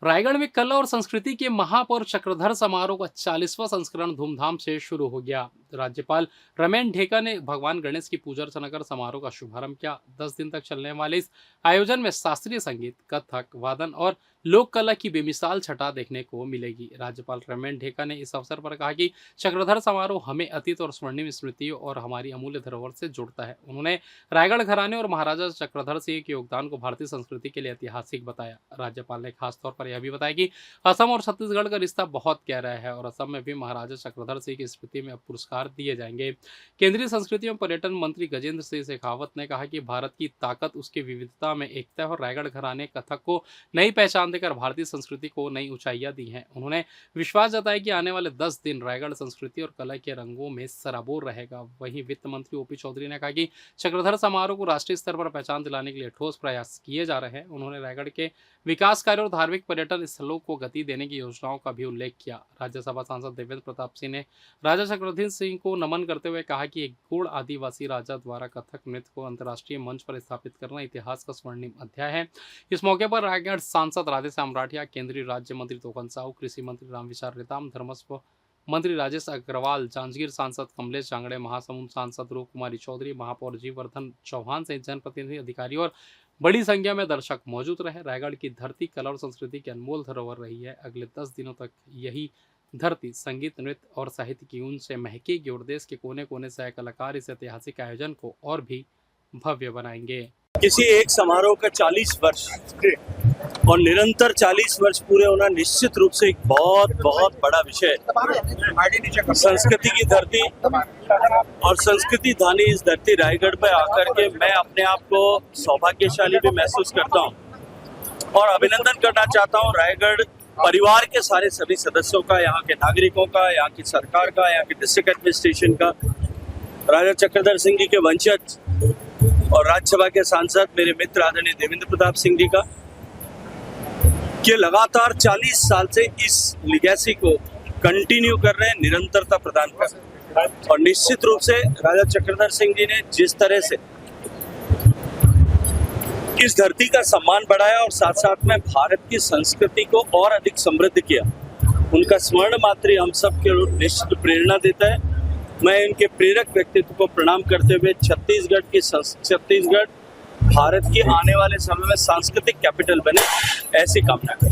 रायगढ़ में कला और संस्कृति के महापौर चक्रधर समारोह का 40वां संस्करण धूमधाम से शुरू हो गया। राज्यपाल रमेन ढेका ने भगवान गणेश की पूजा अर्चना कर समारोह का शुभारंभ किया। 10 दिन तक चलने वाले इस आयोजन में शास्त्रीय संगीत, कथक, वादन और लोक कला की बेमिसाल छटा देखने को मिलेगी। राज्यपाल रमेन ढेका ने इस अवसर पर कहा कि चक्रधर समारोह हमें अतीत और स्वर्णिम स्मृतियों और हमारी अमूल्य धरोहर से जोड़ता है। उन्होंने रायगढ़ घराने और महाराजा चक्रधर सिंह के योगदान को भारतीय संस्कृति के लिए ऐतिहासिक बताया। राज्यपाल ने खासतौर पर यह भी बताया कि असम और छत्तीसगढ़ का रिश्ता बहुत गहरा है और असम में भी महाराजा चक्रधर सिंह की स्मृति में पुरस्कार दिए जाएंगे। केंद्रीय संस्कृति एवं पर्यटन मंत्री गजेंद्र सिंह शेखावत ने कहा कि भारत की ताकत उसकी विविधता में एकता है और रायगढ़ घराने कथक को नई पहचान देकर भारतीय संस्कृति को नई ऊंचाइयां दी हैं। उन्होंने विश्वास जताया कि आने वाले 10 दिन रायगढ़ संस्कृति और कला के रंगों में सराबोर रहेगा। वहीं वित्त मंत्री ओपी चौधरी ने कहा कि चक्रधर समारोह को राष्ट्रीय स्तर पर पहचान दिलाने के लिए ठोस प्रयास किए जा रहे हैं। उन्होंने रायगढ़ के विकास कार्य और धार्मिक पर्यटन स्थलों को गति देने की योजनाओं का भी उल्लेख किया। राज्यसभा सांसद देवेंद्र प्रताप सिंह ने राजा चक्रधर सिंह को नमन करते हुए कहा कि एक गूढ़ आदिवासी राजा द्वारा कथक नृत्य को अंतर्राष्ट्रीय मंच पर स्थापित करना इतिहास का स्वर्णिम अध्याय है। इस मौके पर रायगढ़ सांसद राधेश्याम राठिया, केंद्रीय राज्य मंत्री तोकन साहू, कृषि मंत्री रामविचार नेताम, धर्मस्व मंत्री राजेश अग्रवाल, जांजगीर सांसद कमलेश जांगड़े, महासमुंद सांसद रूप कुमारी चौधरी, महापौर जीवर्धन चौहान सहित जनप्रतिनिधि, अधिकारी और बड़ी संख्या में दर्शक मौजूद रहे। रायगढ़ की धरती कला और संस्कृति की अनमोल धरोहर रही है। अगले 10 दिनों तक यही धरती संगीत, नृत्य और साहित्य की ऊन से महकेगी और देश के कोने कोने से आए कलाकार इस ऐतिहासिक आयोजन को और भी भव्य बनाएंगे। किसी एक समारोह का 40 वर्ष और निरंतर 40 वर्ष पूरे होना निश्चित रूप से एक बहुत बहुत बड़ा विषय है। संस्कृति की धरती और संस्कृति धानी इस धरती रायगढ़ पर आकर के मैं अपने आप को सौभाग्यशाली भी महसूस करता हूं और अभिनंदन करना चाहता हूं रायगढ़ परिवार के सारे सभी सदस्यों का, यहाँ के नागरिकों का, यहाँ की सरकार का, यहाँ के डिस्ट्रिक्ट एडमिनिस्ट्रेशन का, राजा चक्रधर सिंह जी के वंशज और राज्यसभा के सांसद मेरे मित्र आदरणीय देवेंद्र प्रताप सिंह जी का, कि लगातार 40 साल से इस लिगेसी को कंटिन्यू कर रहे हैं, निरंतरता प्रदान कर रहे हैं। और निश्चित रूप से राजा चक्रधर सिंह जी ने जिस तरह से इस धरती का सम्मान बढ़ाया और साथ साथ में भारत की संस्कृति को और अधिक समृद्ध किया, उनका स्मरण मात्र हम सब के निश्चित प्रेरणा देता है। मैं इनके प्रेरक व्यक्तित्व को प्रणाम करते हुए छत्तीसगढ़ भारत की आने वाले समय में सांस्कृतिक कैपिटल बने, ऐसी कामना करता हूं।